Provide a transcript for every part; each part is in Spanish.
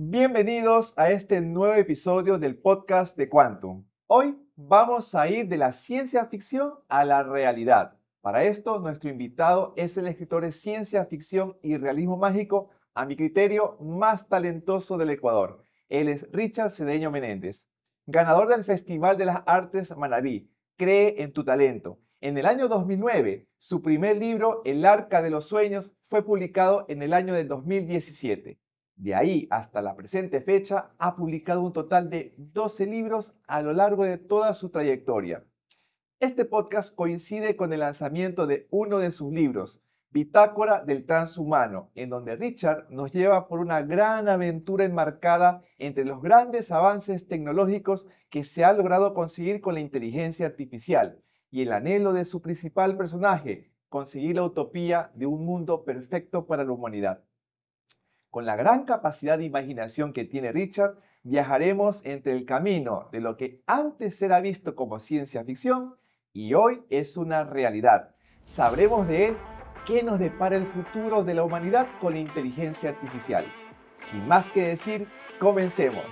Bienvenidos a este nuevo episodio del podcast de Quantum. Hoy vamos a ir de la ciencia ficción a la realidad. Para esto, nuestro invitado es el escritor de ciencia ficción y realismo mágico, a mi criterio, más talentoso del Ecuador. Él es Richard Cedeño Menéndez, ganador del Festival de las Artes Manabí. Cree en tu talento. En el año 2009, su primer libro, El Arca de los Sueños, fue publicado en el año del 2017. De ahí hasta la presente fecha, ha publicado un total de 12 libros a lo largo de toda su trayectoria. Este podcast coincide con el lanzamiento de uno de sus libros, Bitácora del Transhumano, en donde Richard nos lleva por una gran aventura enmarcada entre los grandes avances tecnológicos que se ha logrado conseguir con la inteligencia artificial y el anhelo de su principal personaje, conseguir la utopía de un mundo perfecto para la humanidad. Con la gran capacidad de imaginación que tiene Richard, viajaremos entre el camino de lo que antes era visto como ciencia ficción y hoy es una realidad. Sabremos de él qué nos depara el futuro de la humanidad con la inteligencia artificial. Sin más que decir, comencemos.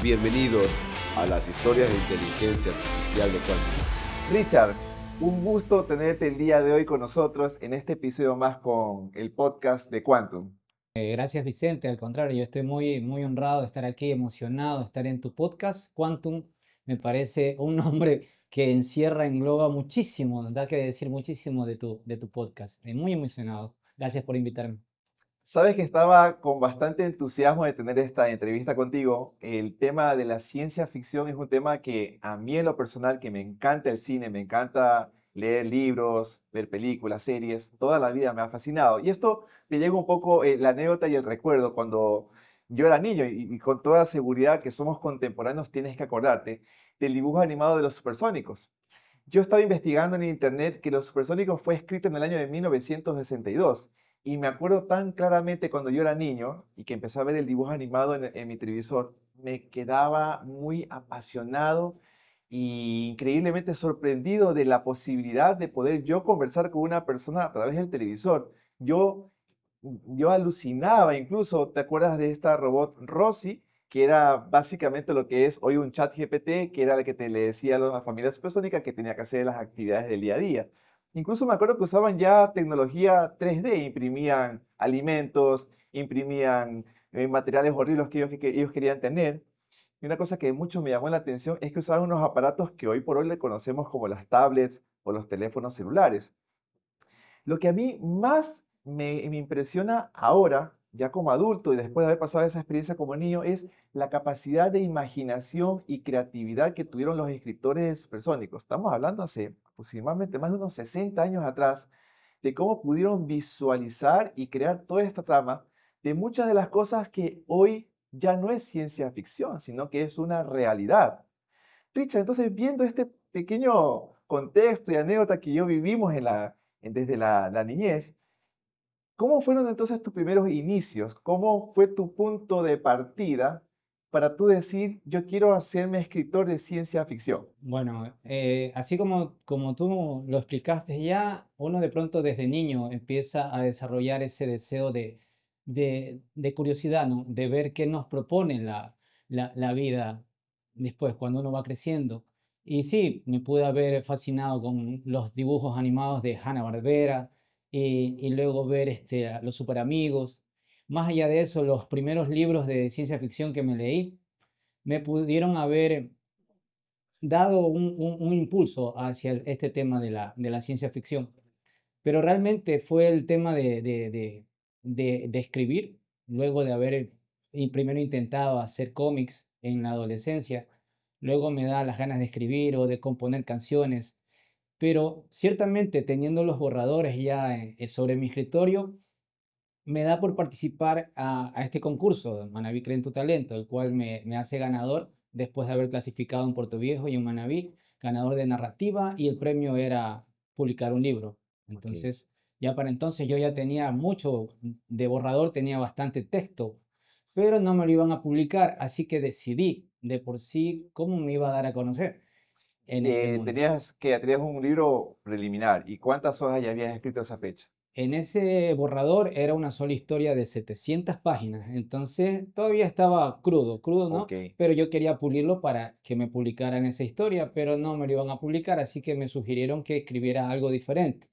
Bienvenidos a las historias de inteligencia artificial de Quantum. Richard, un gusto tenerte el día de hoy con nosotros en este episodio más con el podcast de Quantum. Gracias, Vicente. Al contrario, yo estoy muy honrado de estar aquí, emocionado de estar en tu podcast. Quantum me parece un nombre que encierra, engloba muchísimo, da que decir muchísimo de tu podcast. Muy emocionado. Gracias por invitarme. Sabes que estaba con bastante entusiasmo de tener esta entrevista contigo. El tema de la ciencia ficción es un tema que a mí en lo personal, que me encanta el cine, me encanta leer libros, ver películas, series, toda la vida me ha fascinado. Y esto me llega un poco la anécdota y el recuerdo cuando yo era niño y con toda seguridad que somos contemporáneos tienes que acordarte del dibujo animado de los supersónicos. Yo estaba investigando en internet que Los Supersónicos fue escrito en el año de 1962 y me acuerdo tan claramente cuando yo era niño y que empecé a ver el dibujo animado en mi televisor, me quedaba muy apasionado e increíblemente sorprendido de la posibilidad de poder yo conversar con una persona a través del televisor. Yo, yo alucinaba, incluso, ¿te acuerdas de esta robot Rosie? Que era básicamente lo que es hoy un chat GPT, que era el que te le decía a la familia supersónica que tenía que hacer las actividades del día a día. Incluso me acuerdo que usaban ya tecnología 3D, imprimían alimentos, imprimían materiales horribles que ellos querían tener. Y una cosa que mucho me llamó la atención es que usaban unos aparatos que hoy por hoy le conocemos como las tablets o los teléfonos celulares. Lo que a mí más me impresiona ahora, ya como adulto y después de haber pasado esa experiencia como niño, es la capacidad de imaginación y creatividad que tuvieron los escritores de Supersónicos. Estamos hablando hace aproximadamente más de unos 60 años atrás, de cómo pudieron visualizar y crear toda esta trama de muchas de las cosas que hoy ya no es ciencia ficción, sino que es una realidad. Richard, entonces viendo este pequeño contexto y anécdota que yo vivimos desde la niñez, ¿cómo fueron entonces tus primeros inicios? ¿Cómo fue tu punto de partida para tú decir, yo quiero hacerme escritor de ciencia ficción? Bueno, así como tú lo explicaste ya, uno de pronto desde niño empieza a desarrollar ese deseo de curiosidad, ¿no? De ver qué nos propone la vida después, cuando uno va creciendo. Y sí, me pude haber fascinado con los dibujos animados de Hanna-Barbera y luego ver a los Super Amigos. Más allá de eso, los primeros libros de ciencia ficción que me leí me pudieron haber dado un impulso hacia este tema de la ciencia ficción. Pero realmente fue el tema de escribir, luego de haber primero intentado hacer cómics en la adolescencia, luego me da las ganas de escribir o de componer canciones, pero ciertamente teniendo los borradores ya sobre mi escritorio, me da por participar a este concurso, Manabí Cree en tu Talento, el cual me hace ganador después de haber clasificado en Puerto Viejo y en Manabí, ganador de narrativa y el premio era publicar un libro. Ok. Entonces, ya para entonces yo ya tenía mucho de borrador, tenía bastante texto, pero no me lo iban a publicar, así que decidí de por sí cómo me iba a dar a conocer en este mundo. Tenías un libro preliminar. ¿Y cuántas hojas ya habías escrito a esa fecha? En ese borrador era una sola historia de 700 páginas, entonces todavía estaba crudo, crudo, ¿no? Ok. Pero yo quería pulirlo para que me publicaran esa historia, pero no me lo iban a publicar, así que me sugirieron que escribiera algo diferente.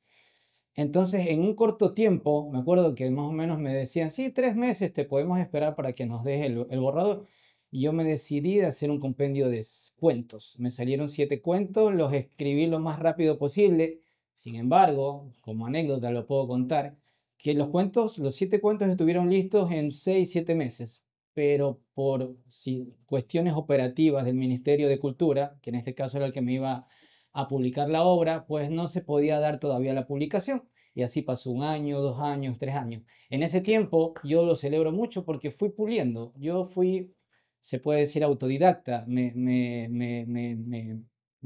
Entonces, en un corto tiempo, me acuerdo que más o menos me decían, sí, 3 meses te podemos esperar para que nos des el borrador. Y yo me decidí de hacer un compendio de cuentos. Me salieron 7 cuentos, los escribí lo más rápido posible. Sin embargo, como anécdota lo puedo contar, que los 7 cuentos estuvieron listos en 6, 7 meses. Pero por cuestiones operativas del Ministerio de Cultura, que en este caso era el que me iba a publicar la obra, pues no se podía dar todavía la publicación. Y así pasó 1 año, 2 años, 3 años. En ese tiempo yo lo celebro mucho porque fui puliendo. Yo fui, se puede decir, autodidacta. Me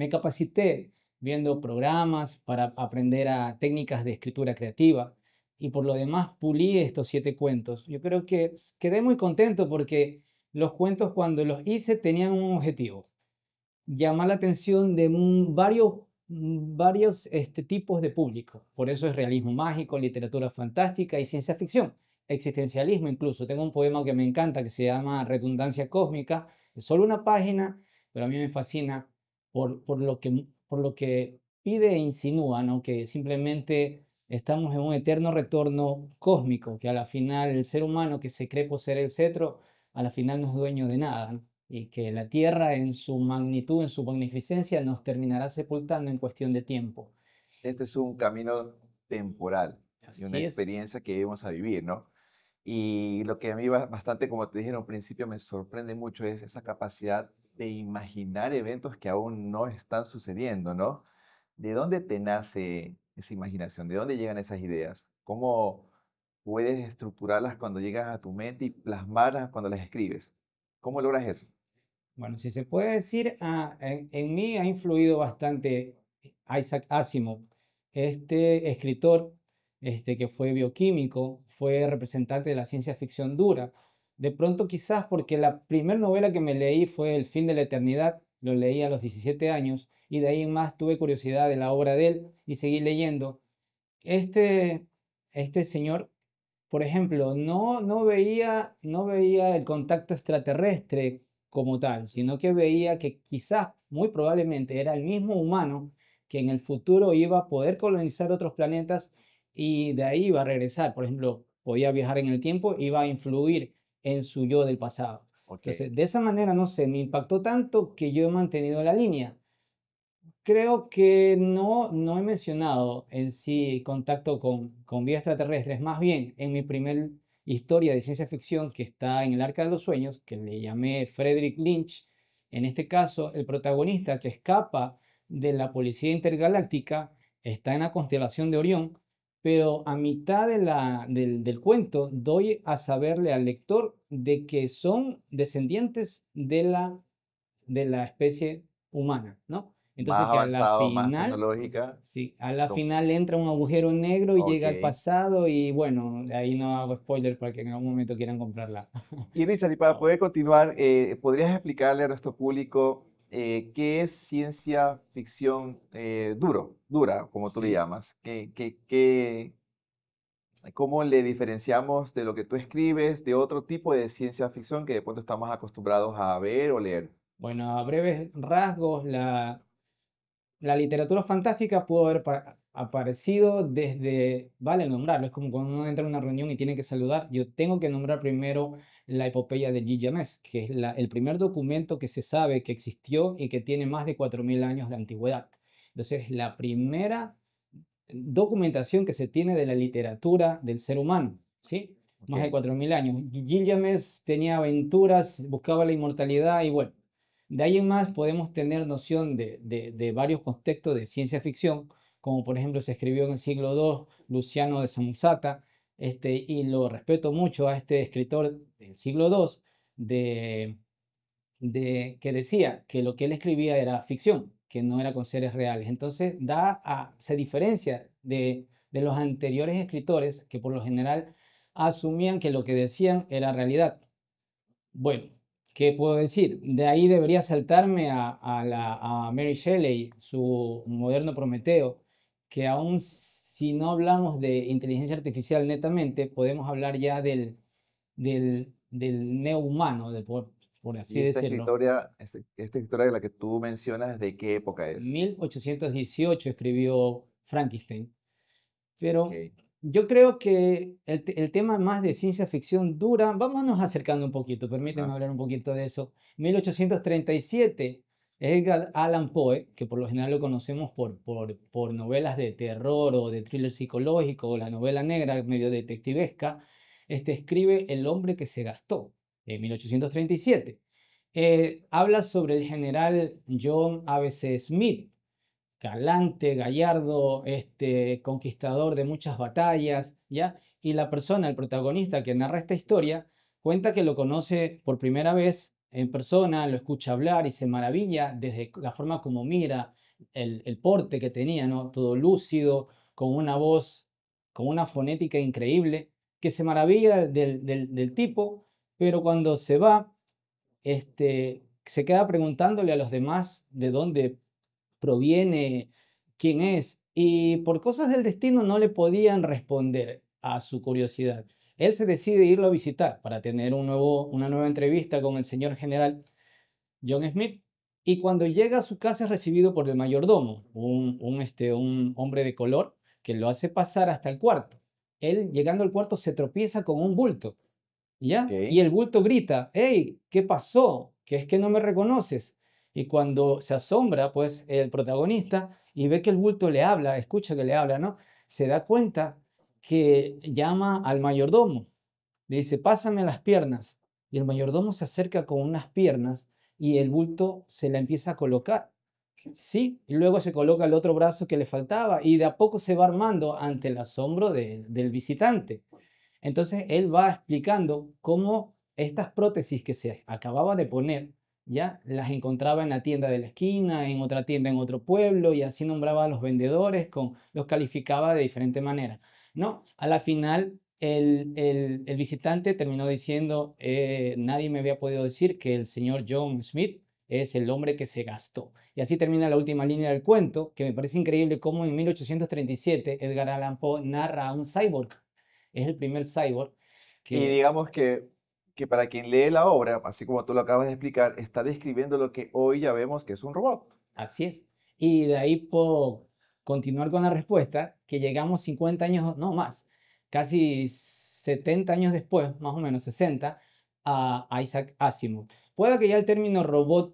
capacité viendo programas para aprender a técnicas de escritura creativa. Y por lo demás pulí estos 7 cuentos. Yo creo que quedé muy contento porque los cuentos cuando los hice tenían un objetivo: llama la atención de varios tipos de público. Por eso es realismo mágico, literatura fantástica y ciencia ficción. Existencialismo incluso. Tengo un poema que me encanta que se llama Redundancia Cósmica. Es solo una página, pero a mí me fascina por lo que pide e insinúa, ¿no? Que simplemente estamos en un eterno retorno cósmico, que a la final el ser humano que se cree poseer el cetro, a la final no es dueño de nada, ¿no? Y que la Tierra en su magnitud, en su magnificencia, nos terminará sepultando en cuestión de tiempo. Este es un camino temporal y una Así es. experiencia que vamos a vivir, ¿no? Y lo que a mí bastante, como te dije en un principio, me sorprende mucho es esa capacidad de imaginar eventos que aún no están sucediendo, ¿no? ¿De dónde te nace esa imaginación? ¿De dónde llegan esas ideas? ¿Cómo puedes estructurarlas cuando llegan a tu mente y plasmarlas cuando las escribes? ¿Cómo logras eso? Bueno, si se puede decir, en mí ha influido bastante Isaac Asimov, este escritor, que fue bioquímico, fue representante de la ciencia ficción dura. De pronto quizás porque la primera novela que me leí fue El fin de la eternidad, lo leí a los 17 años y de ahí en más tuve curiosidad de la obra de él y seguí leyendo. Este, este señor, por ejemplo, no veía el contacto extraterrestre como tal, sino que veía que quizás, muy probablemente, era el mismo humano que en el futuro iba a poder colonizar otros planetas y de ahí iba a regresar. Por ejemplo, podía viajar en el tiempo, iba a influir en su yo del pasado. Ok. Entonces, de esa manera, no sé, me impactó tanto que yo he mantenido la línea. Creo que no he mencionado en sí contacto con vida extraterrestres, más bien en mi primer historia de ciencia ficción que está en el Arca de los Sueños, que le llamé Frederick Lynch. En este caso, el protagonista que escapa de la policía intergaláctica está en la constelación de Orión, pero a mitad del cuento doy a saberle al lector de que son descendientes de la especie humana, ¿no? Más Entonces que a la avanzado, más final, tecnológica. sí, a la com- final entra un agujero negro y Ok. llega al pasado y bueno, de ahí no hago spoiler para que en algún momento quieran comprarla. Y Richard, y para poder continuar, ¿podrías explicarle a nuestro público qué es ciencia ficción dura, como tú le Sí. llamas? ¿Cómo le diferenciamos de lo que tú escribes de otro tipo de ciencia ficción que de pronto estamos acostumbrados a ver o leer? Bueno, a breves rasgos, la literatura fantástica pudo haber aparecido desde, vale nombrarlo, es como cuando uno entra a una reunión y tiene que saludar, yo tengo que nombrar primero la epopeya de Gilgamesh, que es el primer documento que se sabe que existió y que tiene más de 4.000 años de antigüedad. Entonces, la primera documentación que se tiene de la literatura del ser humano, ¿sí? Más de Ok. 4.000 años. Gilgamesh tenía aventuras, buscaba la inmortalidad y bueno, de ahí en más podemos tener noción de varios contextos de ciencia ficción, como por ejemplo se escribió en el siglo II Luciano de Samosata, y lo respeto mucho a este escritor del siglo II, que decía que lo que él escribía era ficción, que no era con seres reales. Entonces se diferencia de los anteriores escritores que por lo general asumían que lo que decían era realidad. Bueno, ¿qué puedo decir? De ahí debería saltarme a Mary Shelley, su moderno Prometeo, que aún si no hablamos de inteligencia artificial netamente, podemos hablar ya del neo-humano, por Y así decirlo. esta historia de la que tú mencionas, ¿de qué época es? 1818 escribió Frankenstein, pero Ok. yo creo que el tema más de ciencia ficción dura, vámonos acercando un poquito, permíteme Ajá. hablar un poquito de eso. 1837, Edgar Allan Poe, que por lo general lo conocemos por novelas de terror o de thriller psicológico o la novela negra medio detectivesca, escribe El hombre que se gastó en 1837. Habla sobre el general John A. B. C. Smith, galante, gallardo, conquistador de muchas batallas, ¿ya? Y la persona, el protagonista que narra esta historia, cuenta que lo conoce por primera vez en persona, lo escucha hablar y se maravilla desde la forma como mira, el porte que tenía, ¿no? Todo lúcido, con una voz, con una fonética increíble, que se maravilla del tipo, pero cuando se va, se queda preguntándole a los demás de dónde proviene, quién es, y por cosas del destino no le podían responder a su curiosidad. Él se decide irlo a visitar para tener una nueva entrevista con el señor general John Smith, y cuando llega a su casa es recibido por el mayordomo, un hombre de color que lo hace pasar hasta el cuarto. Él, llegando al cuarto, se tropieza con un bulto, ¿ya? Y Ok. el bulto grita: «¡Hey! ¿Qué pasó? ¿Que es que no me reconoces?». Y cuando se asombra, pues, el protagonista y ve que el bulto le habla, escucha que le habla, ¿no? Se da cuenta que llama al mayordomo. Le dice: «Pásame las piernas». Y el mayordomo se acerca con unas piernas y el bulto se la empieza a colocar. Sí, y luego se coloca el otro brazo que le faltaba y de a poco se va armando ante el asombro del visitante. Entonces él va explicando cómo estas prótesis que se acababa de poner, ya las encontraba en la tienda de la esquina, en otra tienda en otro pueblo, y así nombraba a los vendedores, los calificaba de diferente manera. No, a la final el visitante terminó diciendo: Nadie me había podido decir que el señor John Smith es el hombre que se gastó». Y así termina la última línea del cuento, que me parece increíble cómo en 1837 Edgar Allan Poe narra a un cyborg. Es el primer cyborg Y que, digamos que para quien lee la obra, así como tú lo acabas de explicar, está describiendo lo que hoy ya vemos que es un robot. así es. Y de ahí puedo continuar con la respuesta, que llegamos 50 años, no más, casi 70 años después, más o menos 60, a Isaac Asimov. Puede que ya el término robot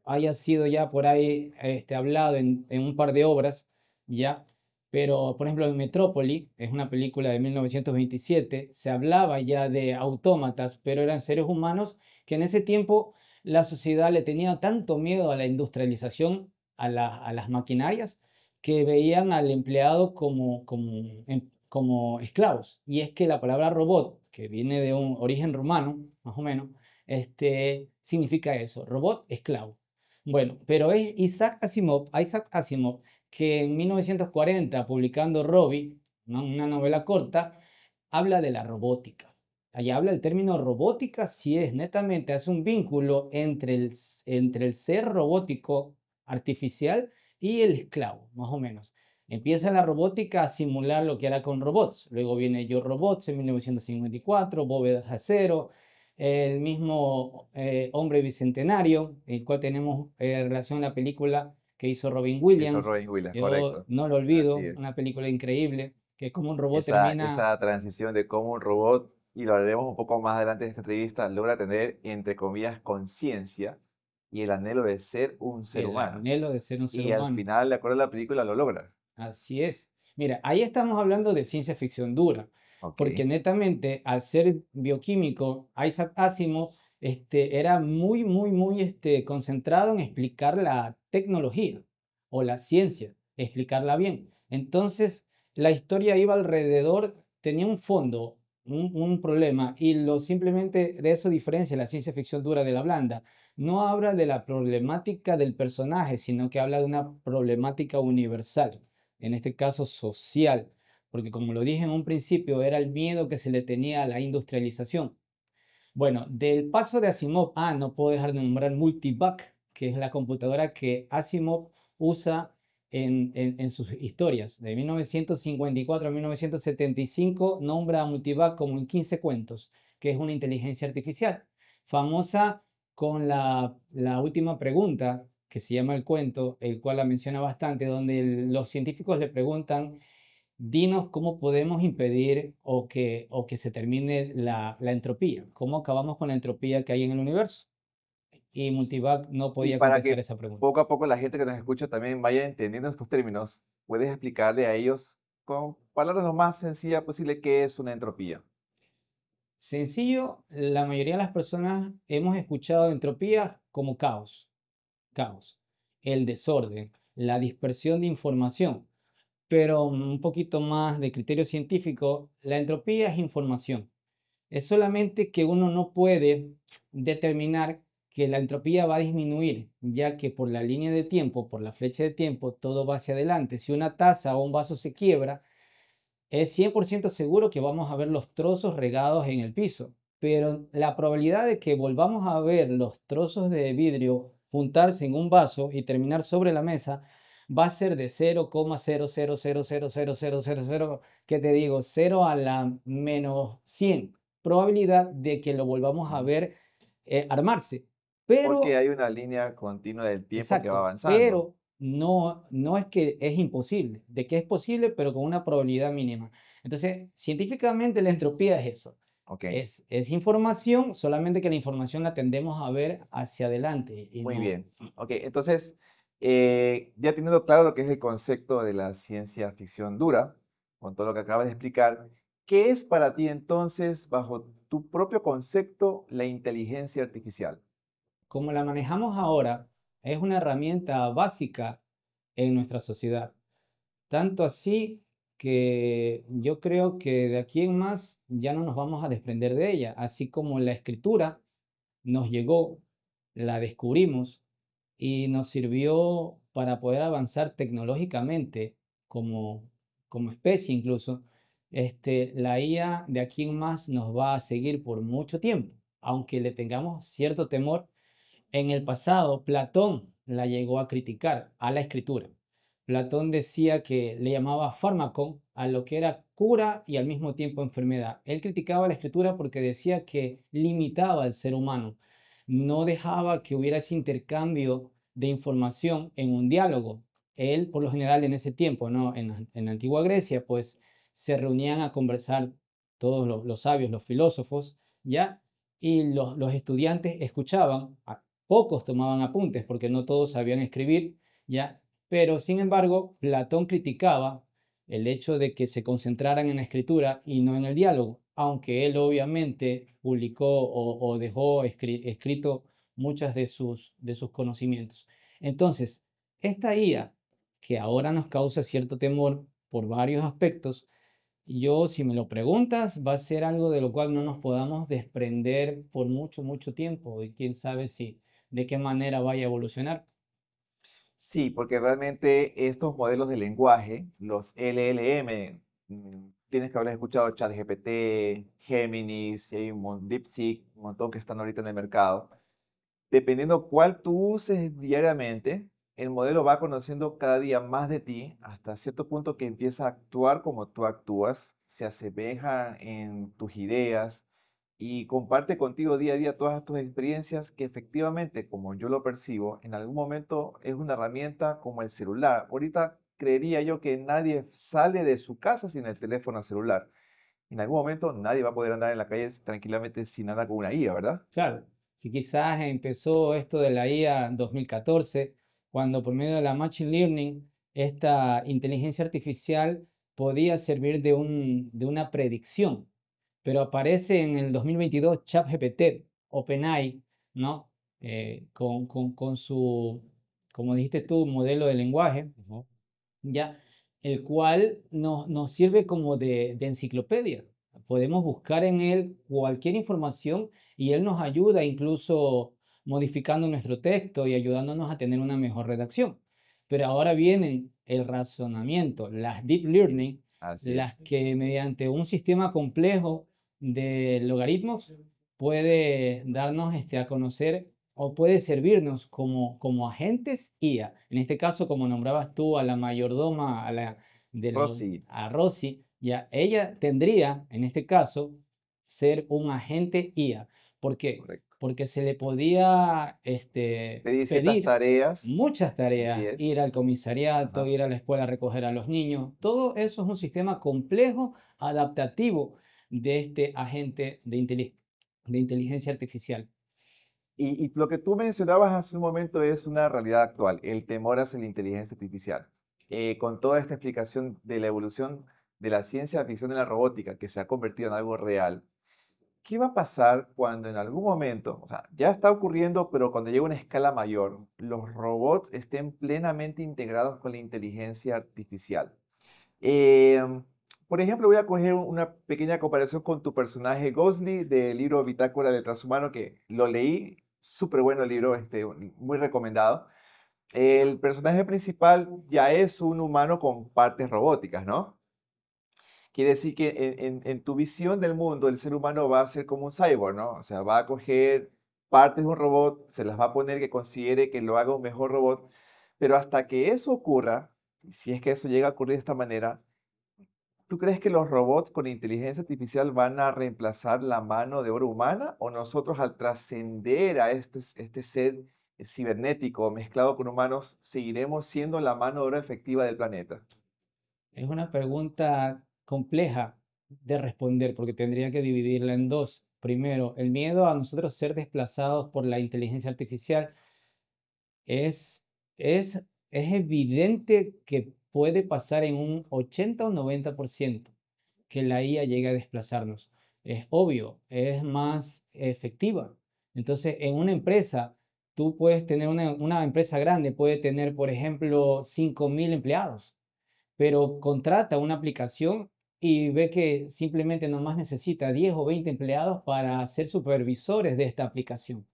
haya sido ya por ahí hablado en un par de obras, ya, pero por ejemplo en Metrópoli, es una película de 1927, se hablaba ya de autómatas, pero eran seres humanos que en ese tiempo la sociedad le tenía tanto miedo a la industrialización, a las maquinarias, que veían al empleado como esclavos. Y es que la palabra robot, que viene de un origen romano, más o menos, significa eso, robot, esclavo. Bueno, pero es Isaac Asimov, que en 1940, publicando Robbie, una novela corta, habla de la robótica. Allá habla el término robótica, si es netamente, hace un vínculo entre el ser robótico artificial y el esclavo, más o menos. Empieza la robótica a simular lo que era con robots. Luego viene Yo Robots en 1954, Bóvedas de Acero, el mismo Hombre Bicentenario, el cual tenemos relación a la película que hizo Robin Hizo Williams. Robin Williams, Yo correcto. no lo Así olvido, es. una película increíble, que es como un robot Esa, termina, esa transición de cómo un robot, y lo haremos un poco más adelante en esta entrevista, logra tener, entre comillas, conciencia y el anhelo de ser un ser el humano. anhelo de ser un ser Y al humano. final, de acuerdo a la película, lo logra. Así es. Mira, ahí estamos hablando de ciencia ficción dura, Ok. porque netamente al ser bioquímico, Isaac Asimov era muy concentrado en explicar la tecnología o la ciencia, explicarla bien. Entonces, la historia iba alrededor, tenía un fondo, un problema, y lo simplemente de eso diferencia la ciencia ficción dura de la blanda. No habla de la problemática del personaje, sino que habla de una problemática universal, en este caso social, porque como lo dije en un principio, era el miedo que se le tenía a la industrialización. Bueno, del paso de Asimov, no puedo dejar de nombrar Multivac, que es la computadora que Asimov usa en sus historias. De 1954 a 1975 nombra a Multivac como en 15 cuentos, que es una inteligencia artificial. Famosa con la última pregunta, que se llama el cuento, el cual la menciona bastante, donde los científicos le preguntan, dinos cómo podemos impedir o que se termine la entropía, cómo acabamos con la entropía que hay en el universo. Y Multivac no Y podía para contestar que esa pregunta. poco a poco la gente que nos escucha también vaya entendiendo estos términos, ¿puedes explicarle a ellos con palabras lo más sencillas posible qué es una entropía? Sencillo, la mayoría de las personas hemos escuchado entropía como caos, caos, el desorden, la dispersión de información, pero un poquito más de criterio científico, la entropía es información. Es solamente que uno no puede determinar que la entropía va a disminuir, ya que por la línea de tiempo, por la flecha de tiempo, todo va hacia adelante. Si una taza o un vaso se quiebra, es 100% seguro que vamos a ver los trozos regados en el piso, pero la probabilidad de que volvamos a ver los trozos de vidrio juntarse en un vaso y terminar sobre la mesa va a ser de 0,000000000, ¿qué te digo? 0 a la menos 100 probabilidad de que lo volvamos a Ujú. ver armarse. Porque Pero hay una línea continua del tiempo que va exacto, avanzando. pero no es que es imposible, de que es posible, pero con una probabilidad mínima. Entonces, científicamente la entropía es eso, Ok, es información, solamente que la información la tendemos a ver hacia adelante y muy no. bien. Ok, entonces, ya teniendo claro lo que es el concepto de la ciencia ficción dura, con todo lo que acabas de explicar, ¿qué es para ti entonces, bajo tu propio concepto, la inteligencia artificial? Como la manejamos ahora, es una herramienta básica en nuestra sociedad. Tanto así que yo creo que de aquí en más ya no nos vamos a desprender de ella, así como la escritura nos llegó, la descubrimos y nos sirvió para poder avanzar tecnológicamente como, como especie incluso. La IA de aquí en más nos va a seguir por mucho tiempo, aunque le tengamos cierto temor. En el pasado, Platón la llegó a criticar a la escritura. Platón decía que le llamaba fármaco a lo que era cura y al mismo tiempo enfermedad. Él criticaba la escritura porque decía que limitaba al ser humano, no dejaba que hubiera ese intercambio de información en un diálogo. Él, por lo general, en ese tiempo, ¿no? En la antigua Grecia, pues se reunían a conversar todos los sabios, los filósofos, ¿ya? Y los estudiantes escuchaban, pocos tomaban apuntes porque no todos sabían escribir, ¿ya? Pero sin embargo, Platón criticaba el hecho de que se concentraran en la escritura y no en el diálogo, aunque él obviamente publicó o dejó escrito muchas de sus conocimientos. Entonces, esta IA, que ahora nos causa cierto temor por varios aspectos, yo, si me lo preguntas, va a ser algo de lo cual no nos podamos desprender por mucho, mucho tiempo y quién sabe si de qué manera vaya a evolucionar. Sí, porque realmente estos modelos de lenguaje, los LLM, tienes que haber escuchado ChatGPT, Géminis, y hay DeepSeek, un montón que están ahorita en el mercado. Dependiendo cuál tú uses diariamente, el modelo va conociendo cada día más de ti hasta cierto punto que empieza a actuar como tú actúas, se asemeja en tus ideas y comparte contigo día a día todas tus experiencias que efectivamente, como yo lo percibo, en algún momento es una herramienta como el celular. Ahorita creería yo que nadie sale de su casa sin el teléfono celular. En algún momento nadie va a poder andar en la calle tranquilamente sin nada con una IA, ¿verdad? Claro, si quizás empezó esto de la IA en 2014, cuando por medio de la Machine Learning, esta inteligencia artificial podía servir de una predicción, pero aparece en el 2022 ChatGPT, OpenAI, ¿no? Con su, como dijiste tú, modelo de lenguaje, ¿no? ¿Ya? El cual nos sirve como de enciclopedia. Podemos buscar en él cualquier información y él nos ayuda incluso modificando nuestro texto y ayudándonos a tener una mejor redacción. Pero ahora vienen el razonamiento, las deep Así es. learning, Así las es. que mediante un sistema complejo de logaritmos puede darnos a conocer o puede servirnos como agentes IA. En este caso, como nombrabas tú a la mayordoma, Rosy, a Rosy, ya ella tendría, en este caso, ser un agente IA. ¿Por qué? correcto. Porque se le podía Pedí ciertas pedir tareas, muchas así tareas, es. ir al comisariato, Ajá. ir a la escuela a recoger a los niños. Todo eso es un sistema complejo, adaptativo de este agente de inteligencia artificial. Y lo que tú mencionabas hace un momento es una realidad actual, el temor hacia la inteligencia artificial. Con toda esta explicación de la evolución de la ciencia ficción de la robótica que se ha convertido en algo real, ¿qué va a pasar cuando en algún momento, o sea, ya está ocurriendo, pero cuando llegue a una escala mayor, los robots estén plenamente integrados con la inteligencia artificial? Em, por ejemplo, voy a coger una pequeña comparación con tu personaje Ghostly del libro Bitácora del Transhumano, que lo leí, súper bueno el libro, muy recomendado. El personaje principal ya es un humano con partes robóticas, ¿no? Quiere decir que en tu visión del mundo, el ser humano va a ser como un cyborg, ¿no? O sea, va a coger partes de un robot, se las va a poner que considere que lo haga un mejor robot, pero hasta que eso ocurra, si es que eso llega a ocurrir de esta manera, ¿tú crees que los robots con inteligencia artificial van a reemplazar la mano de obra humana o nosotros al trascender a este ser cibernético mezclado con humanos seguiremos siendo la mano de obra efectiva del planeta? Es una pregunta compleja de responder porque tendría que dividirla en dos. Primero, el miedo a nosotros ser desplazados por la inteligencia artificial es, es, es evidente que puede pasar en un 80 o 90% que la IA llegue a desplazarnos. Es obvio, es más efectiva. Entonces, en una empresa, tú puedes tener una empresa grande, puede tener, por ejemplo, 5.000 empleados, pero contrata una aplicación y ve que simplemente nomás necesita 10 o 20 empleados para ser supervisores de esta aplicación.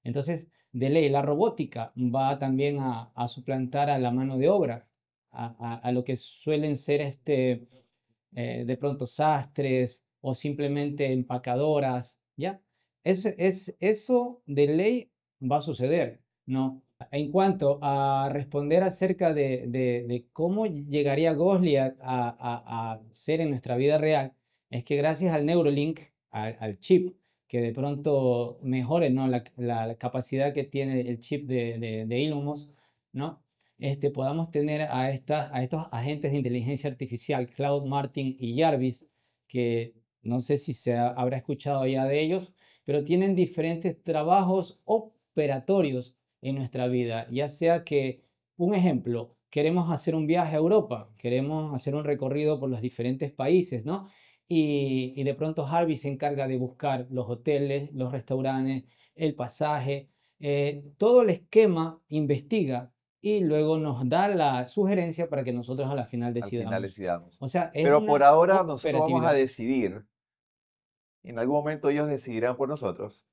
Entonces, de ley, la robótica va también a suplantar a la mano de obra, a lo que suelen ser de pronto sastres o simplemente empacadoras, ¿ya? Eso de ley va a suceder, ¿no? En cuanto a responder acerca de cómo llegaría Gosling a ser en nuestra vida real, es que gracias al Neuralink, al chip, que de pronto mejore, ¿no? La capacidad que tiene el chip de Elon Musk, ¿no? Podamos tener a estos agentes de inteligencia artificial, Cloud Martin y Jarvis, que no sé si habrá escuchado ya de ellos, pero tienen diferentes trabajos operatorios en nuestra vida, ya sea que, un ejemplo, queremos hacer un viaje a Europa, queremos hacer un recorrido por los diferentes países, ¿no? Y de pronto Jarvis se encarga de buscar los hoteles, los restaurantes, el pasaje, todo el esquema, investiga y luego nos da la sugerencia para que nosotros a la final Al final decidamos. decidamos. O sea, es Pero por una ahora nosotros vamos a operatividad. decidir. En algún momento ellos decidirán por nosotros.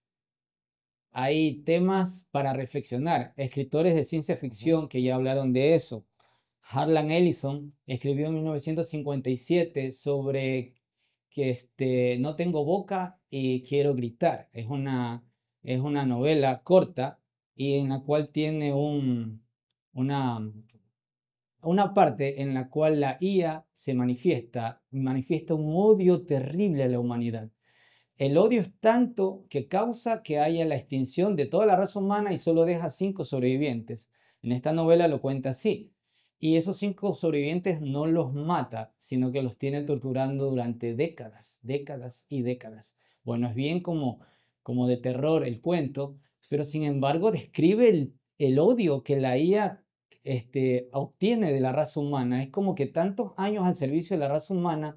Hay temas para reflexionar. Escritores de ciencia Ujú. ficción que ya hablaron de eso. Harlan Ellison escribió en 1957 sobre que no tengo boca y quiero gritar. Es una novela corta y en la cual tiene una, una parte en la cual la IA se manifiesta un odio terrible a la humanidad. El odio es tanto que causa que haya la extinción de toda la raza humana y solo deja 5 sobrevivientes. En esta novela lo cuenta así. Y esos 5 sobrevivientes no los mata, sino que los tiene torturando durante décadas, décadas y décadas. Bueno, es bien como de terror el cuento, pero sin embargo describe el odio que la IA obtiene de la raza humana. Es como que tantos años al servicio de la raza humana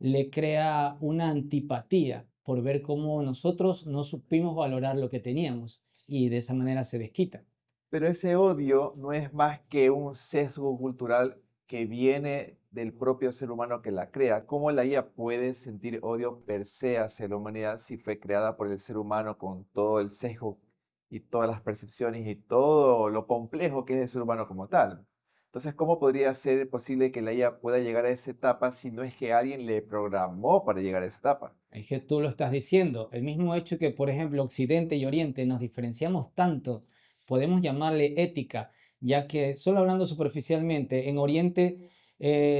le crea una antipatía por ver cómo nosotros no supimos valorar lo que teníamos y de esa manera se desquita. Pero ese odio no es más que un sesgo cultural que viene del propio ser humano que la crea. ¿Cómo la IA puede sentir odio per se hacia la humanidad si fue creada por el ser humano con todo el sesgo y todas las percepciones y todo lo complejo que es el ser humano como tal? Entonces, ¿cómo podría ser posible que la IA pueda llegar a esa etapa si no es que alguien le programó para llegar a esa etapa? Es que tú lo estás diciendo. El mismo hecho que, por ejemplo, Occidente y Oriente nos diferenciamos tanto, podemos llamarle ética, ya que solo hablando superficialmente, en Oriente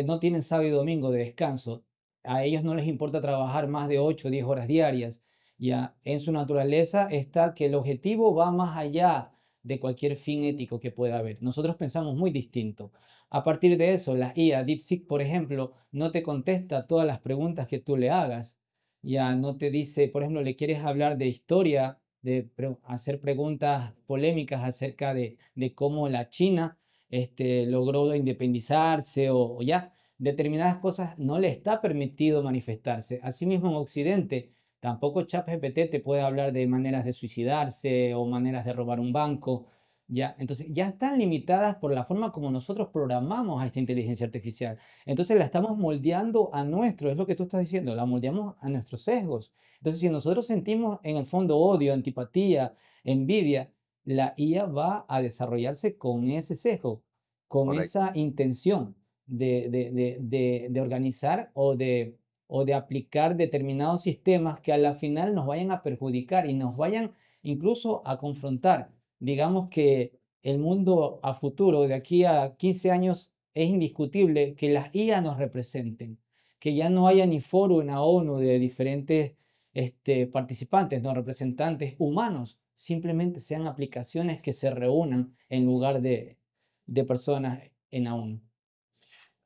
no tienen sábado y domingo de descanso. A ellos no les importa trabajar más de 8 o 10 horas diarias. Ya en su naturaleza está que el objetivo va más allá de cualquier fin ético que pueda haber. Nosotros pensamos muy distinto. A partir de eso, la IA DeepSeek, por ejemplo, no te contesta todas las preguntas que tú le hagas, ya no te dice, por ejemplo, le quieres hablar de historia, de hacer preguntas polémicas acerca de cómo la China logró independizarse o ya determinadas cosas no le está permitido manifestarse. Asimismo, en Occidente, tampoco ChatGPT te puede hablar de maneras de suicidarse o maneras de robar un banco. Ya, entonces ya están limitadas por la forma como nosotros programamos a esta inteligencia artificial. Entonces la estamos moldeando a nuestro, es lo que tú estás diciendo, la moldeamos a nuestros sesgos. Entonces, si nosotros sentimos en el fondo odio, antipatía, envidia, la IA va a desarrollarse con ese sesgo, con Correcto. esa intención de organizar o de aplicar determinados sistemas que a la final nos vayan a perjudicar y nos vayan incluso a confrontar. Digamos que el mundo a futuro, de aquí a 15 años, es indiscutible que las IA nos representen, que ya no haya ni foro en la ONU de diferentes participantes, no representantes humanos, simplemente sean aplicaciones que se reúnan en lugar de personas en la ONU.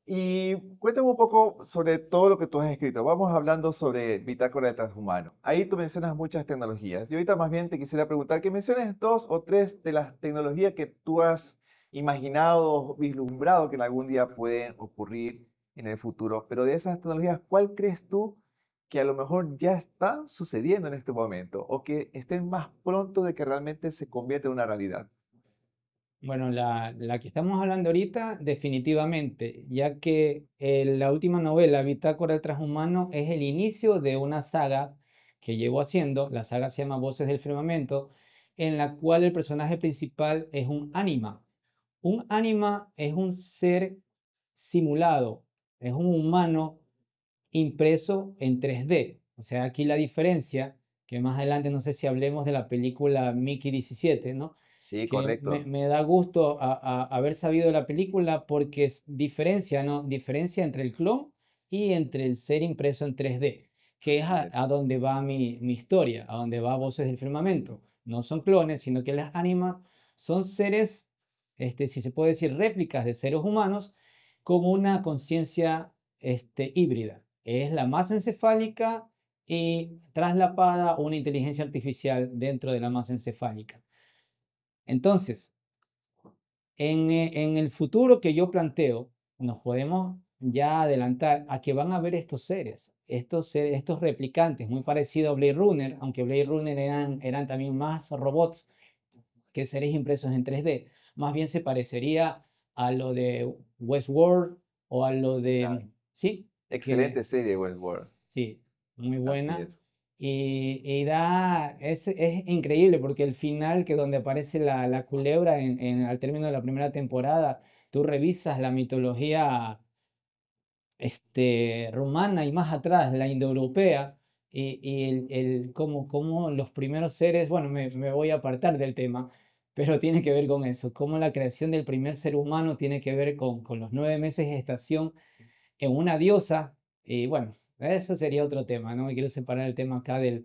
Y cuéntame un poco sobre todo lo que tú has escrito. Vamos hablando sobre Bitácora de Transhumano. Ahí tú mencionas muchas tecnologías. Y ahorita más bien te quisiera preguntar que menciones dos o tres de las tecnologías que tú has imaginado, vislumbrado que en algún día pueden ocurrir en el futuro. Pero de esas tecnologías, ¿cuál crees tú que a lo mejor ya están sucediendo en este momento o que estén más pronto de que realmente se convierta en una realidad? Bueno, la que estamos hablando ahorita, definitivamente, ya que la última novela, Bitácora del Transhumano, es el inicio de una saga que llevo haciendo. La saga se llama Voces del Firmamento, en la cual el personaje principal es un ánima. Un ánima es un ser simulado, es un humano impreso en 3D. O sea, aquí la diferencia, que más adelante no sé si hablemos de la película Mickey 17, ¿no? Sí, Que correcto. me da gusto haber sabido de la película porque es diferencia, ¿no? Diferencia entre el clon y entre el ser impreso en 3D, que es Así a es. donde va mi historia, a donde va Voces del Firmamento. No son clones, sino que las ánimas son seres, si se puede decir, réplicas de seres humanos con una conciencia híbrida. Es la masa encefálica y traslapada una inteligencia artificial dentro de la masa encefálica. Entonces, en el futuro que yo planteo, nos podemos ya adelantar a que van a haber estos seres, estos replicantes, muy parecidos a Blade Runner, aunque Blade Runner eran también más robots que seres impresos en 3D. Más bien se parecería a lo de Westworld o a lo Claro. de, sí, Excelente que serie, Westworld. sí, muy Así buena. es. Es increíble porque el final, que donde aparece la culebra al término de la primera temporada, tú revisas la mitología rumana y más atrás, la indoeuropea, y cómo los primeros seres, bueno, me voy a apartar del tema, pero tiene que ver con eso, cómo la creación del primer ser humano tiene que ver con los 9 meses de gestación en una diosa, y bueno, eso sería otro tema, no me quiero separar el tema acá de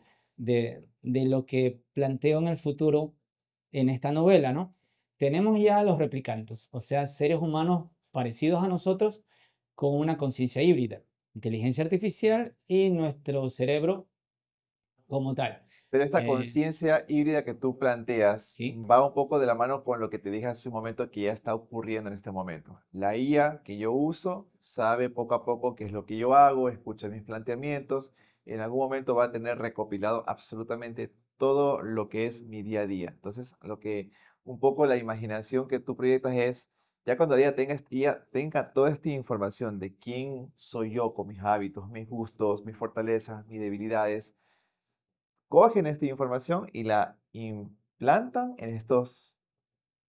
lo que planteo en el futuro en esta novela, ¿no? Tenemos ya los replicantes, o sea, seres humanos parecidos a nosotros con una conciencia híbrida, inteligencia artificial y nuestro cerebro como tal. Pero esta Eh, conciencia híbrida que tú planteas sí, va un poco de la mano con lo que te dije hace un momento que ya está ocurriendo en este momento. La IA que yo uso sabe poco a poco qué es lo que yo hago, escucha mis planteamientos, en algún momento va a tener recopilado absolutamente todo lo que es mi día a día. Entonces, lo que un poco la imaginación que tú proyectas es, ya cuando la IA tenga toda esta información de quién soy yo con mis hábitos, mis gustos, mis fortalezas, mis debilidades, cogen esta información y la implantan en estos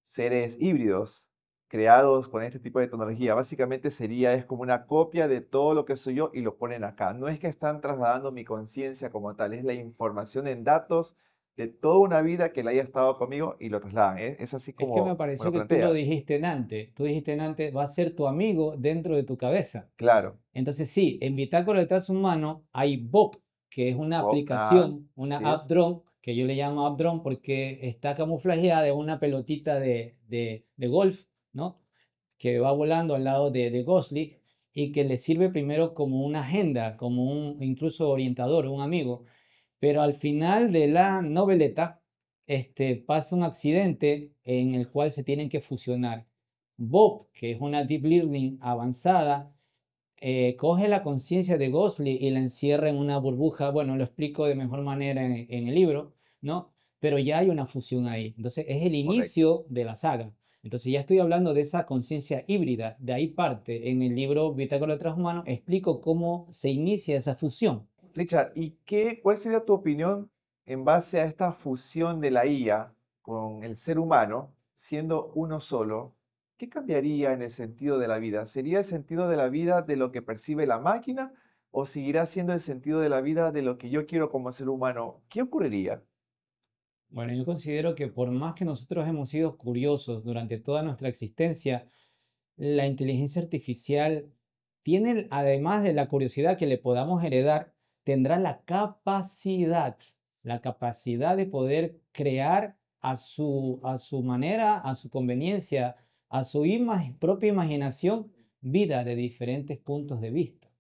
seres híbridos creados con este tipo de tecnología. Básicamente es como una copia de todo lo que soy yo y lo ponen acá. No es que están trasladando mi conciencia como tal, es la información en datos de toda una vida que la haya estado conmigo y lo trasladan. Es así Es que me como me pareció lo que tú lo planteas. dijiste en antes. Tú dijiste en antes, va a ser tu amigo dentro de tu cabeza. Claro. Entonces, sí, en Bitácora del Transhumano hay Bob, que es una Bob, ajá, aplicación, una así app es. drone, que yo le llamo app drone porque está camuflajeada de una pelotita de golf, ¿no? Que va volando al lado de Gosling y que le sirve primero como una agenda, como un incluso orientador, un amigo. Pero al final de la noveleta, pasa un accidente en el cual se tienen que fusionar. Bob, que es una deep learning avanzada, coge la conciencia de Gosling y la encierra en una burbuja. Bueno, lo explico de mejor manera en el libro, ¿no? Pero ya hay una fusión ahí. Entonces, es el Correcto. inicio de la saga. Entonces, ya estoy hablando de esa conciencia híbrida. De ahí parte. En el libro Bitácora de Transhumanos explico cómo se inicia esa fusión. Richard, cuál sería tu opinión en base a esta fusión de la IA con el ser humano, siendo uno solo? ¿Qué cambiaría en el sentido de la vida? ¿Sería el sentido de la vida de lo que percibe la máquina o seguirá siendo el sentido de la vida de lo que yo quiero como ser humano? ¿Qué ocurriría? Bueno, yo considero que por más que nosotros hemos sido curiosos durante toda nuestra existencia, la inteligencia artificial tiene, además de la curiosidad que le podamos heredar, tendrá la capacidad de poder crear a su manera, a su conveniencia, a su propia imaginación, vida de diferentes puntos de vista.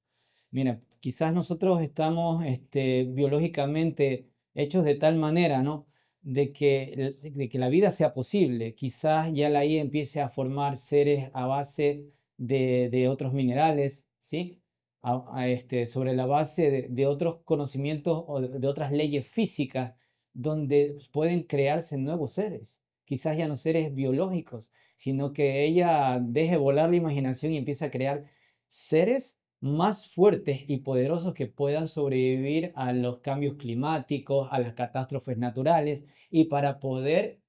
Mira, quizás nosotros estamos biológicamente hechos de tal manera, ¿no? De que la vida sea posible. Quizás ya la IA empiece a formar seres a base de otros minerales, ¿sí? Sobre la base de otros conocimientos o de otras leyes físicas, donde pueden crearse nuevos seres. Quizás ya no seres biológicos, sino que ella deje volar la imaginación y empiece a crear seres más fuertes y poderosos que puedan sobrevivir a los cambios climáticos, a las catástrofes naturales y para poder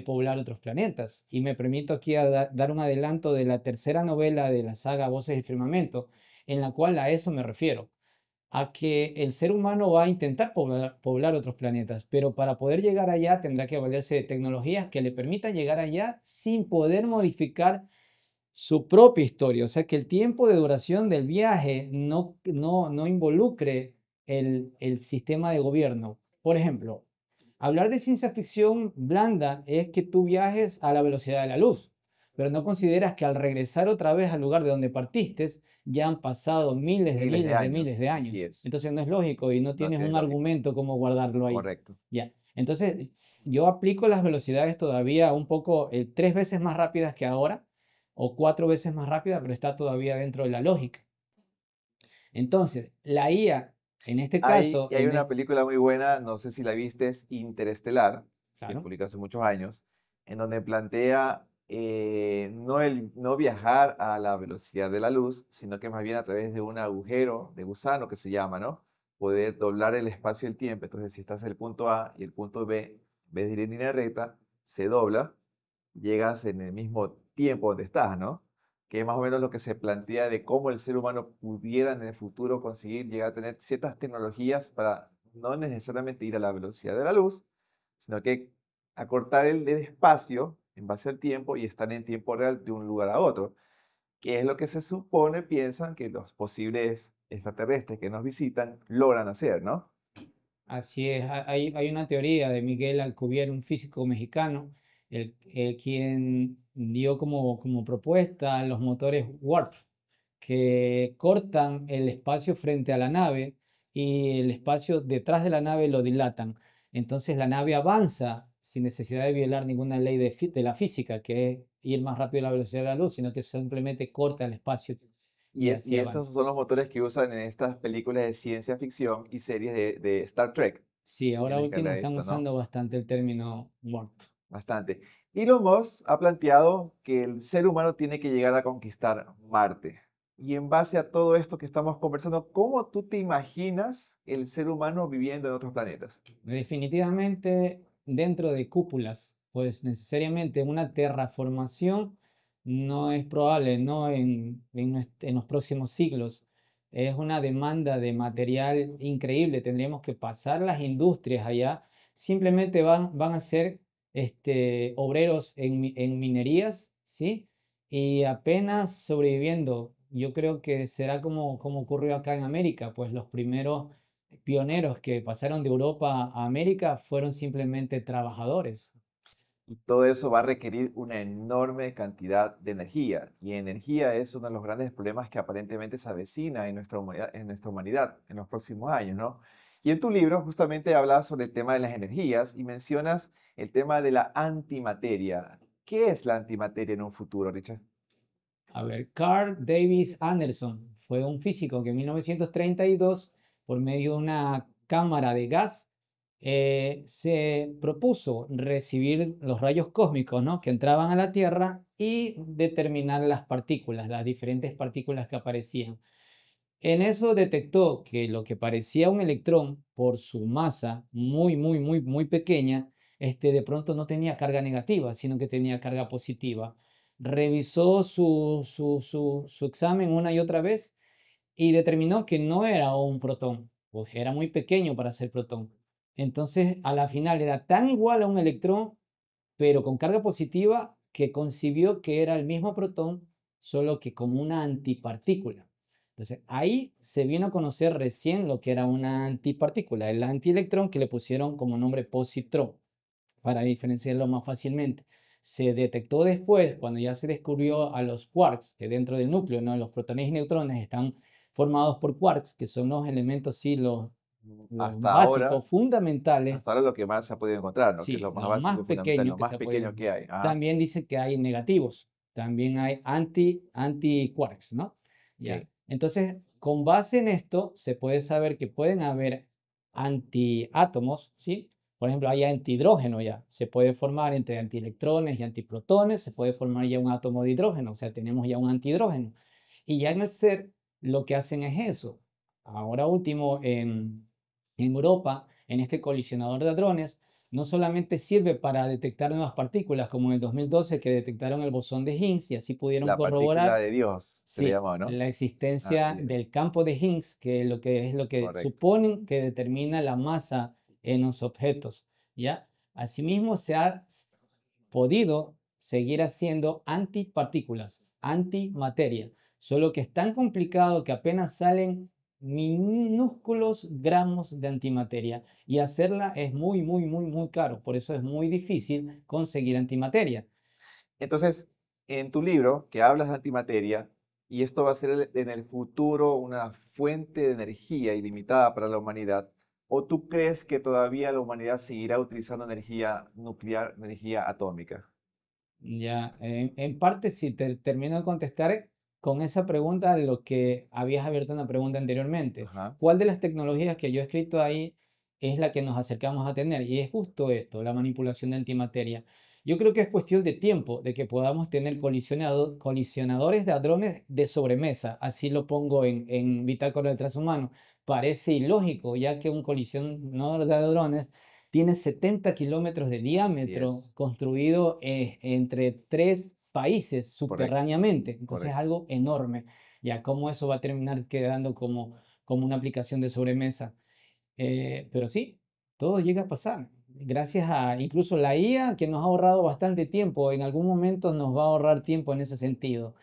poblar otros planetas. Y me permito aquí dar un adelanto de la tercera novela de la saga Voces del Firmamento, en la cual a eso me refiero, a que el ser humano va a intentar poblar otros planetas, pero para poder llegar allá tendrá que valerse de tecnologías que le permitan llegar allá sin poder modificar su propia historia, o sea, que el tiempo de duración del viaje no involucre el sistema de gobierno. Por ejemplo, hablar de ciencia ficción blanda es que tú viajes a la velocidad de la luz, pero no consideras que al regresar otra vez al lugar de donde partiste, ya han pasado miles de Miles de miles de miles años, de así años. es. Entonces no es lógico y no No tienes tiene un lógica. argumento como guardarlo ahí. Correcto. Ya. Entonces, yo aplico las velocidades todavía un poco 3 veces más rápidas que ahora o 4 veces más rápida, pero está todavía dentro de la lógica. Entonces, la IA, en este caso, Hay una película muy buena, no sé si la viste, es Interestelar, se claro, publicó hace muchos años, en donde plantea no viajar a la velocidad de la luz, sino que más bien a través de un agujero de gusano que se llama, ¿no? Poder doblar el espacio y el tiempo. Entonces, si estás en el punto A y el punto B, en vez de ir en línea recta, se dobla, llegas en el mismo tiempo donde estás, ¿no? Que es más o menos lo que se plantea de cómo el ser humano pudiera en el futuro conseguir llegar a tener ciertas tecnologías para no necesariamente ir a la velocidad de la luz, sino que acortar el espacio en base al tiempo y estar en tiempo real de un lugar a otro, que es lo que se supone, piensan que los posibles extraterrestres que nos visitan logran hacer, ¿no? así es. Hay una teoría de Miguel Alcubierre, un físico mexicano, quien dio como propuesta los motores Warp, que cortan el espacio frente a la nave y el espacio detrás de la nave lo dilatan. Entonces la nave avanza sin necesidad de violar ninguna ley de la física, que es ir más rápido a la velocidad de la luz, sino que simplemente corta el espacio y Y así esos avanza. son los motores que usan en estas películas de ciencia ficción y series de Star Trek. Sí, ahora Tienen que último hablar de están esto, ¿no? usando bastante el término warp. Bastante. Elon Musk ha planteado que el ser humano tiene que llegar a conquistar Marte. Y en base a todo esto que estamos conversando, ¿cómo tú te imaginas el ser humano viviendo en otros planetas? Definitivamente dentro de cúpulas, pues necesariamente una terraformación no es probable, no en los próximos siglos. Es una demanda de material increíble. Tendríamos que pasar las industrias allá. Simplemente van a ser obreros en minerías, ¿sí? Y apenas sobreviviendo. Yo creo que será como ocurrió acá en América, pues los primeros pioneros que pasaron de Europa a América fueron simplemente trabajadores. Y todo eso va a requerir una enorme cantidad de energía. Y energía es uno de los grandes problemas que aparentemente se avecina en nuestra humanidad en los próximos años, ¿no? Y en tu libro justamente hablas sobre el tema de las energías y mencionas el tema de la antimateria. ¿Qué es la antimateria en un futuro, Richard? A ver, Carl Davis Anderson fue un físico que en 1932, por medio de una cámara de gas, se propuso recibir los rayos cósmicos, ¿no?, que entraban a la Tierra y determinar las partículas, las diferentes partículas que aparecían. En eso detectó que lo que parecía un electrón, por su masa muy pequeña, de pronto no tenía carga negativa, sino que tenía carga positiva. Revisó su examen una y otra vez y determinó que no era un protón, pues era muy pequeño para ser protón. Entonces, a la final era tan igual a un electrón, pero con carga positiva, que concibió que era el mismo protón, solo que como una antipartícula. Entonces, ahí se vino a conocer recién lo que era una antipartícula, el antielectrón, que le pusieron como nombre positrón, para diferenciarlo más fácilmente. Se detectó después, cuando ya se descubrió a los quarks, que dentro del núcleo, ¿no?, los protones y neutrones están formados por quarks, que son los elementos, sí, los Hasta ahora, básicos, fundamentales. hasta ahora lo que más se ha podido encontrar, ¿no? Que es Sí, lo más lo más básico y fundamental, pequeño lo que más se puede. pequeño que hay. Ajá, También dice que hay negativos, también hay anti-quarks, ¿no? Ya. ok. Entonces, con base en esto, se puede saber que pueden haber antiátomos, ¿sí? Por ejemplo, hay antihidrógeno ya. Se puede formar entre antielectrones y antiprotones, se puede formar ya un átomo de hidrógeno, o sea, tenemos ya un antihidrógeno. Y ya en el ser, lo que hacen es eso. Ahora último, en Europa, en este colisionador de hadrones, no solamente sirve para detectar nuevas partículas, como en el 2012 que detectaron el bosón de Higgs y así pudieron La partícula corroborar, de Dios se le sí, llamaba, ¿no? la existencia Así es, del campo de Higgs, que es lo que correcto. suponen que determina la masa en los objetos, ¿ya? Asimismo, se ha podido seguir haciendo antipartículas, antimateria, solo que es tan complicado que apenas salen minúsculos gramos de antimateria y hacerla es muy caro, por eso es muy difícil conseguir antimateria. Entonces, en tu libro, que hablas de antimateria, y esto va a ser en el futuro una fuente de energía ilimitada para la humanidad, ¿o tú crees que todavía la humanidad seguirá utilizando energía nuclear, energía atómica? Ya, en parte si te termino de contestar con esa pregunta, lo que habías abierto una pregunta anteriormente. Ajá. ¿Cuál de las tecnologías que yo he escrito ahí es la que nos acercamos a tener? Y es justo esto, la manipulación de antimateria. Yo creo que es cuestión de tiempo, de que podamos tener colisionadores de hadrones de sobremesa. Así lo pongo en Bitácora del Transhumano. Parece ilógico, ya que un colisionador de hadrones tiene 70 kilómetros de Así diámetro, es, construido entre tres países correcto, subterráneamente. Entonces es correcto. algo enorme. Ya cómo eso va a terminar quedando como una aplicación de sobremesa. Pero sí, todo llega a pasar. Gracias a incluso la IA, que nos ha ahorrado bastante tiempo, en algún momento nos va a ahorrar tiempo en ese sentido.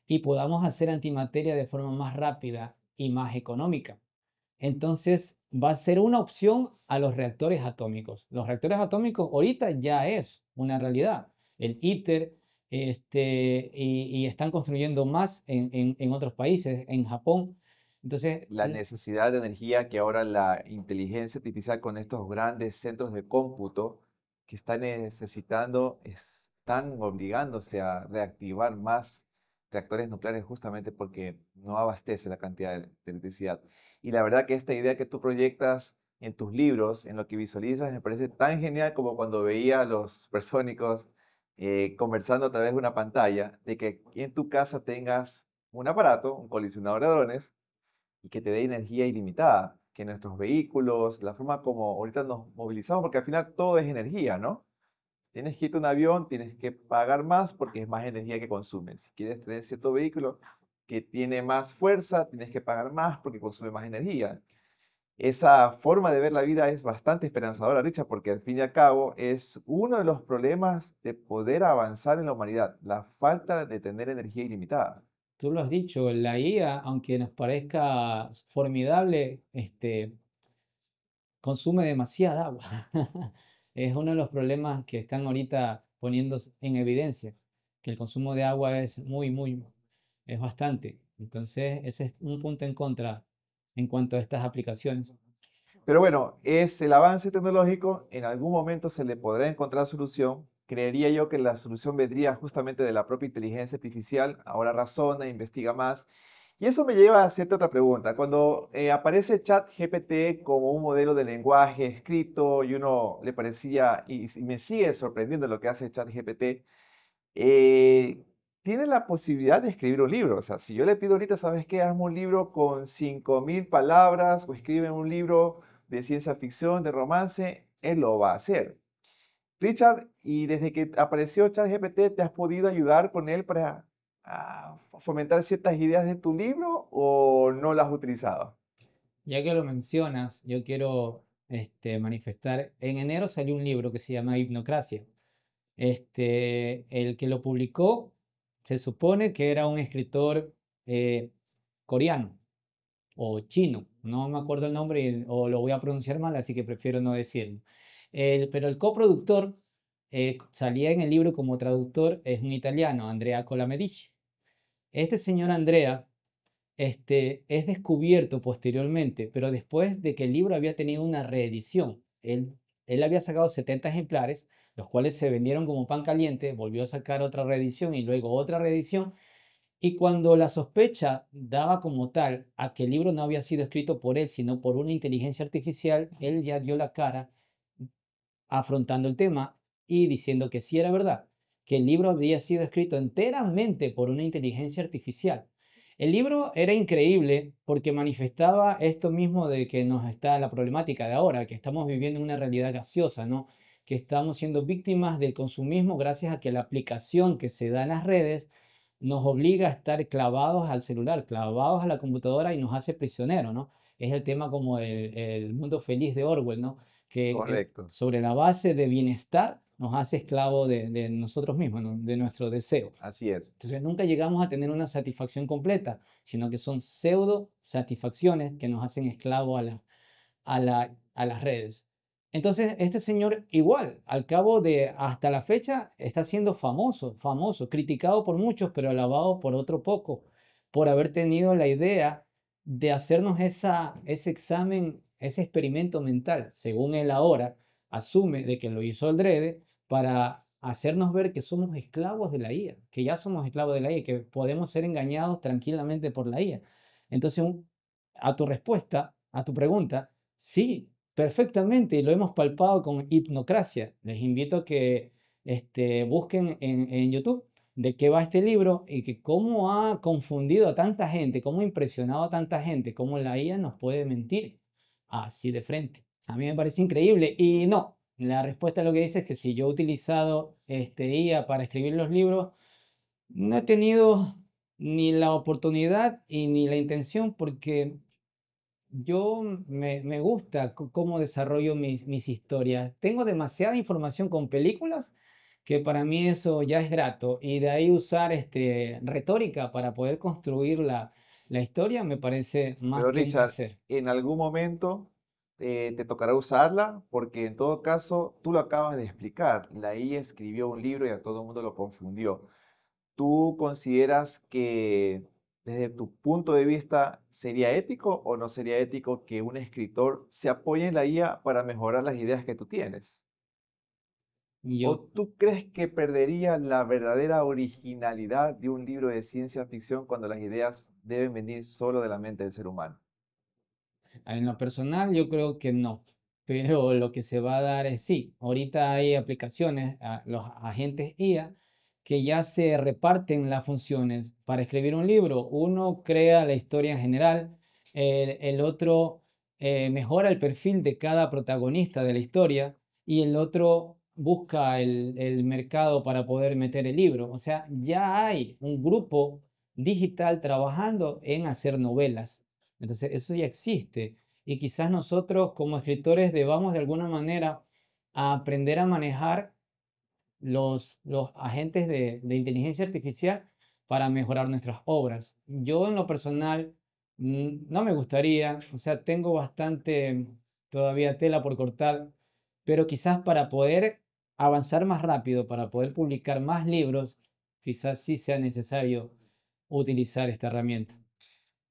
Y podamos hacer antimateria de forma más rápida y más económica. Entonces va a ser una opción a los reactores atómicos. Los reactores atómicos ahorita ya es una realidad. El ITER, y están construyendo más en otros países, en Japón. Entonces, La necesidad de energía que ahora la inteligencia artificial con estos grandes centros de cómputo que están necesitando, están obligándose a reactivar más reactores nucleares justamente porque no abastece la cantidad de electricidad. Y la verdad que esta idea que tú proyectas en tus libros, en lo que visualizas, me parece tan genial como cuando veía a los supersónicos conversando a través de una pantalla, de que en tu casa tengas un aparato, un colisionador de hadrones, y que te dé energía ilimitada, que nuestros vehículos, la forma como ahorita nos movilizamos, porque al final todo es energía, ¿no? Tienes que irte en avión, tienes que pagar más porque es más energía que consumes. Si quieres tener cierto vehículo que tiene más fuerza, tienes que pagar más porque consume más energía. Esa forma de ver la vida es bastante esperanzadora, Richard, porque al fin y al cabo es uno de los problemas de poder avanzar en la humanidad, la falta de tener energía ilimitada. Tú lo has dicho, la IA, aunque nos parezca formidable, consume demasiada agua. Es uno de los problemas que están ahorita poniéndose en evidencia, que el consumo de agua es es bastante. Entonces, ese es un punto en contra en cuanto a estas aplicaciones. Pero bueno, es el avance tecnológico, en algún momento se le podrá encontrar solución. Creería yo que la solución vendría justamente de la propia inteligencia artificial. Ahora razona, investiga más. Y eso me lleva a hacerte otra pregunta. Cuando aparece ChatGPT como un modelo de lenguaje escrito y uno le parecía, y me sigue sorprendiendo lo que hace ChatGPT, eh, tiene la posibilidad de escribir un libro. O sea, si yo le pido ahorita, ¿sabes qué? Hazme un libro con 5.000 palabras o escribe un libro de ciencia ficción, de romance, él lo va a hacer. Richard, y desde que apareció ChatGPT, ¿te has podido ayudar con él para fomentar ciertas ideas de tu libro o no las has utilizado? Ya que lo mencionas, yo quiero manifestar. En enero salió un libro que se llama Hipnocracia. El que lo publicó se supone que era un escritor coreano o chino, no me acuerdo el nombre o lo voy a pronunciar mal, así que prefiero no decirlo. Pero el coproductor salía en el libro como traductor, es un italiano, Andrea Colamedici. Este señor Andrea es descubierto posteriormente, pero después de que el libro había tenido una reedición. Él había sacado 70 ejemplares, los cuales se vendieron como pan caliente, volvió a sacar otra reedición y luego otra reedición. Y cuando la sospecha daba como tal a que el libro no había sido escrito por él, sino por una inteligencia artificial, él ya dio la cara afrontando el tema y diciendo que sí era verdad, que el libro había sido escrito enteramente por una inteligencia artificial. El libro era increíble porque manifestaba esto mismo de que nos está la problemática de ahora, que estamos viviendo una realidad gaseosa, ¿no? Que estamos siendo víctimas del consumismo gracias a que la aplicación que se da en las redes nos obliga a estar clavados al celular, clavados a la computadora y nos hace prisioneros, ¿no? Es el tema como el mundo feliz de Orwell, ¿no? Que Correcto, sobre la base de bienestar nos hace esclavos de nosotros mismos, ¿no? De nuestro deseo. así es. Entonces nunca llegamos a tener una satisfacción completa, sino que son pseudo satisfacciones que nos hacen esclavos a las redes. Entonces, este señor igual, al cabo de hasta la fecha, está siendo famoso, criticado por muchos, pero alabado por otro poco, por haber tenido la idea de hacernos ese examen, ese experimento mental, según él ahora asume de que lo hizo adrede para hacernos ver que somos esclavos de la IA, que ya somos esclavos de la IA, que podemos ser engañados tranquilamente por la IA. Entonces, a tu respuesta, a tu pregunta, sí, perfectamente, y lo hemos palpado con Hipnocracia. Les invito a que busquen en YouTube de qué va este libro y que cómo ha confundido a tanta gente, cómo ha impresionado a tanta gente, cómo la IA nos puede mentir así de frente. A mí me parece increíble. Y no, la respuesta a lo que dice es que si yo he utilizado IA para escribir los libros, no he tenido ni la oportunidad y ni la intención porque yo me gusta cómo desarrollo mis historias. Tengo demasiada información con películas que para mí eso ya es grato. Y de ahí usar retórica para poder construir la historia me parece más Pero que un Richard, placer. en algún momento te tocará usarla porque en todo caso tú lo acabas de explicar. La IA escribió un libro y a todo el mundo lo confundió. ¿Tú consideras que desde tu punto de vista sería ético o no sería ético que un escritor se apoye en la IA para mejorar las ideas que tú tienes? ¿O Yo tú crees que perdería la verdadera originalidad de un libro de ciencia ficción cuando las ideas deben venir solo de la mente del ser humano? En lo personal, yo creo que no, pero lo que se va a dar es sí. Ahorita hay aplicaciones, los agentes IA, que ya se reparten las funciones. Para escribir un libro, uno crea la historia en general, el otro mejora el perfil de cada protagonista de la historia y el otro busca el mercado para poder meter el libro. O sea, ya hay un grupo digital trabajando en hacer novelas. Entonces, eso ya existe. Y quizás nosotros como escritores debamos de alguna manera aprender a manejar los agentes de inteligencia artificial para mejorar nuestras obras. Yo en lo personal no me gustaría, o sea, tengo bastante todavía tela por cortar, pero quizás para poder avanzar más rápido, para poder publicar más libros, quizás sí sea necesario utilizar esta herramienta.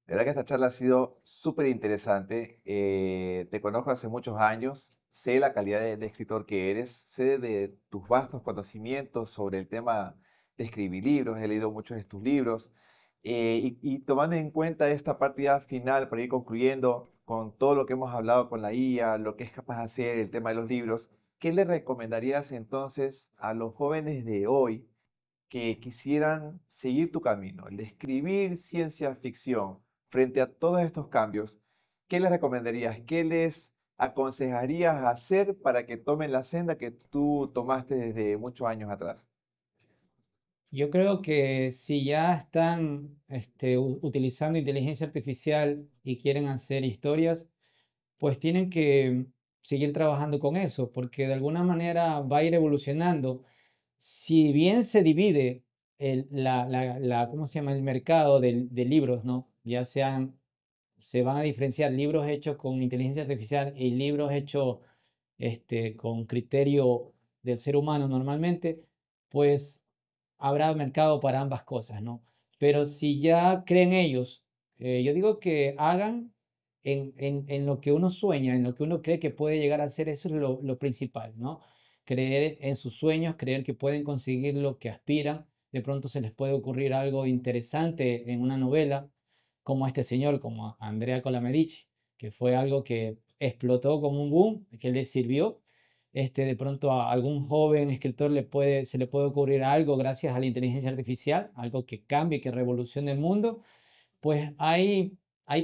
De verdad que esta charla ha sido súper interesante. Te conozco hace muchos años, sé la calidad de escritor que eres, sé de tus vastos conocimientos sobre el tema de escribir libros, he leído muchos de tus libros. Y tomando en cuenta esta partida final, para ir concluyendo con todo lo que hemos hablado con la IA, lo que es capaz de hacer, el tema de los libros, ¿qué le recomendarías entonces a los jóvenes de hoy que quisieran seguir tu camino, el de escribir ciencia ficción frente a todos estos cambios? ¿Qué les recomendarías? ¿Qué les aconsejarías hacer para que tomen la senda que tú tomaste desde muchos años atrás? Yo creo que si ya están utilizando inteligencia artificial y quieren hacer historias, pues tienen que seguir trabajando con eso, porque de alguna manera va a ir evolucionando. Si bien se divide ¿cómo se llama? El mercado de libros, ¿no? Ya sean, se van a diferenciar libros hechos con inteligencia artificial y libros hechos con criterio del ser humano normalmente, pues habrá mercado para ambas cosas, ¿no? Pero si ya creen ellos, yo digo que hagan en lo que uno sueña, en lo que uno cree que puede llegar a ser, eso es lo principal, ¿no? Creer en sus sueños, creer que pueden conseguir lo que aspiran. De pronto se les puede ocurrir algo interesante en una novela, como este señor, como Andrea Colamedici, que fue algo que explotó como un boom, que le sirvió. De pronto a algún joven escritor se le puede ocurrir algo gracias a la inteligencia artificial, algo que cambie, que revolucione el mundo. Pues hay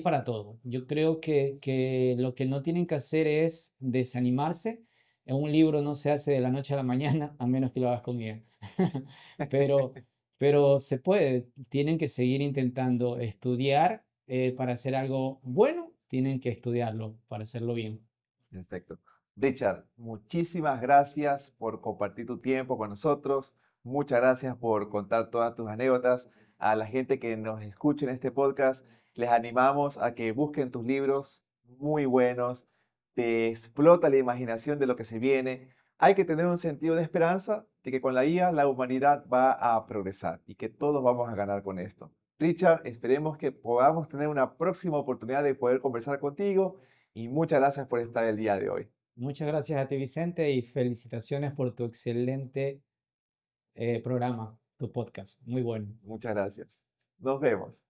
para todo. Yo creo que lo que no tienen que hacer es desanimarse. En un libro no se hace de la noche a la mañana, a menos que lo hagas con guía. Pero, pero se puede. Tienen que seguir intentando estudiar para hacer algo bueno. Tienen que estudiarlo para hacerlo bien. Perfecto. Richard, muchísimas gracias por compartir tu tiempo con nosotros. Muchas gracias por contar todas tus anécdotas. A la gente que nos escucha en este podcast, les animamos a que busquen tus libros muy buenos. Te explota la imaginación de lo que se viene. Hay que tener un sentido de esperanza de que con la IA la humanidad va a progresar y que todos vamos a ganar con esto. Richard, esperemos que podamos tener una próxima oportunidad de poder conversar contigo y muchas gracias por estar el día de hoy. Muchas gracias a ti, Vicente, y felicitaciones por tu excelente programa, tu podcast. Muy bueno. Muchas gracias. Nos vemos.